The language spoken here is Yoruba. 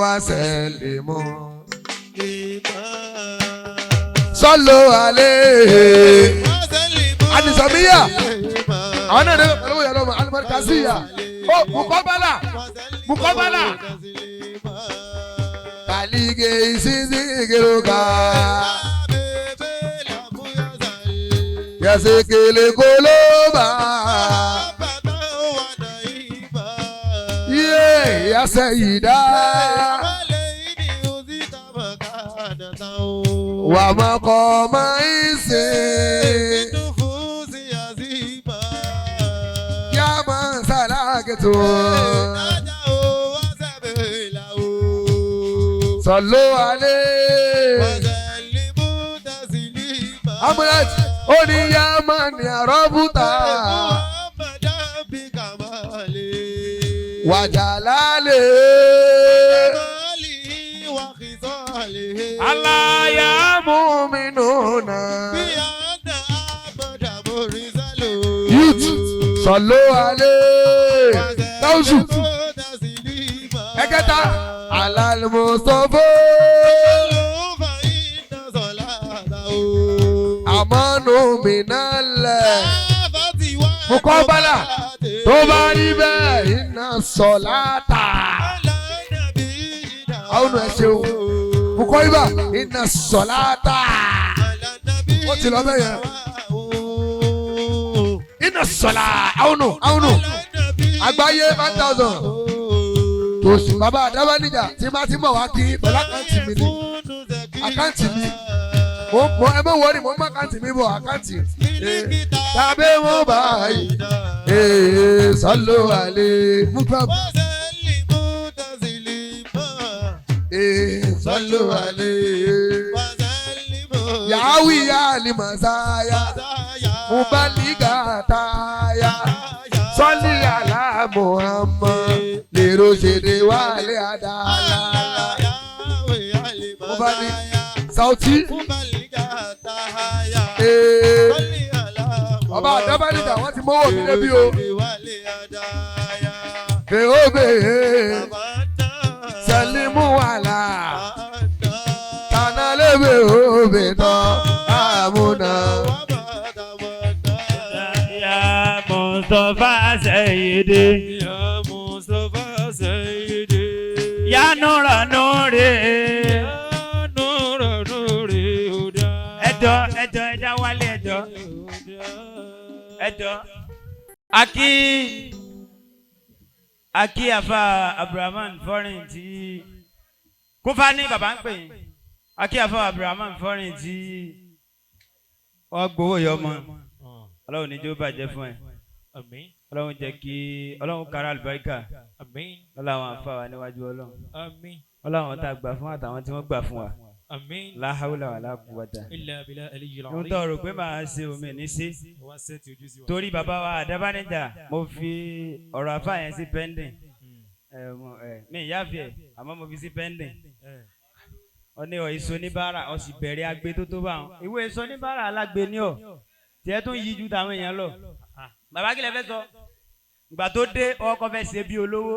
وسلموا صلوا عليه عن سمية أنا نقول يا رب المركزية مقابلة كاليجي سيزيكروكا يا سيكلي كولوبا يا سيدة ومقام عيسى يا من سلاكته صلوا عليه أمرت أولي يا من يا ربطا وجلاله الله يا مؤمنون يوت صلوا عليه توزو اكتا على المصطفى امان من الله مقابله توباريبه ان الصلاه او نشو مقابله ان الصلاه وقت لبيه ان الصلاه او نو àgbáyé 1000 tòsí bàbá àdábánìjà tí má ti mọ̀ wá kí pẹ̀lú àkáǹtì mi ni àkáǹtì mi mo ẹ bẹ wọrí mo má àkáǹtì mi bọ̀ àkáǹtì tàbí mo bá yìí sọ́lọ́ àlẹ́ mùtàbí sọ́lọ́ àlẹ́ yàwí yà ni màsáyà mubaliga taya sọ́lí àlá Muhammad lèrò ṣèdè wálé àdáyà mubali Sauti ọba àdábánìjà wọ́n ti mọ́wọ́ mi lébi o fèhóbè sẹ́límù wàlà tànálébè hóbè tán àmúna. Mustafa Sayyidi ya Mustafa Sayyidi ya Nura Nuri ya Nura Nuri ẹjọ wálé ẹjọ aki afa Abrahaman foreign tí kófá ní bàbá ń pè yín aki afa Abrahaman foreign tí wọ́n gbowó yọ ọmọ Ọlọ́run níjó bàjẹ́ fún ẹ. Àmín. Ọlọ́run jẹ́ kí Ọlọ́run kára àlùbáríkà. Àmín. Ọlọ́run àfa wa níwájú Ọlọ́run. Àmín. Ọlọ́run tá a gbà fún àtàwọn tí wọ́n gbà fún wa. Àmín. La hawla wala quwwata. Illa billahi aliyyil azim. Ń tọrọ pé màá ṣe omi ní sí. Torí bàbá wa àdábánìjà mo fi ọ̀rọ̀ àfa yẹn sí pending. Mi ìyáfi ẹ̀ àmọ́ mo fi sí pending. Ọ ní ọ̀ ìsọ oníbàárà ọ sì bẹ̀rẹ̀ agbé tó tó bá wọn. Ìwé ìsọ oníbàárà alágbe ní ọ̀ tiẹ̀ tún yí ju tàwọn èèyàn lọ. Bàbá kí lẹ fẹ́ sọ ìgbà tó dé ọkọ fẹ́ ṣe bí olówó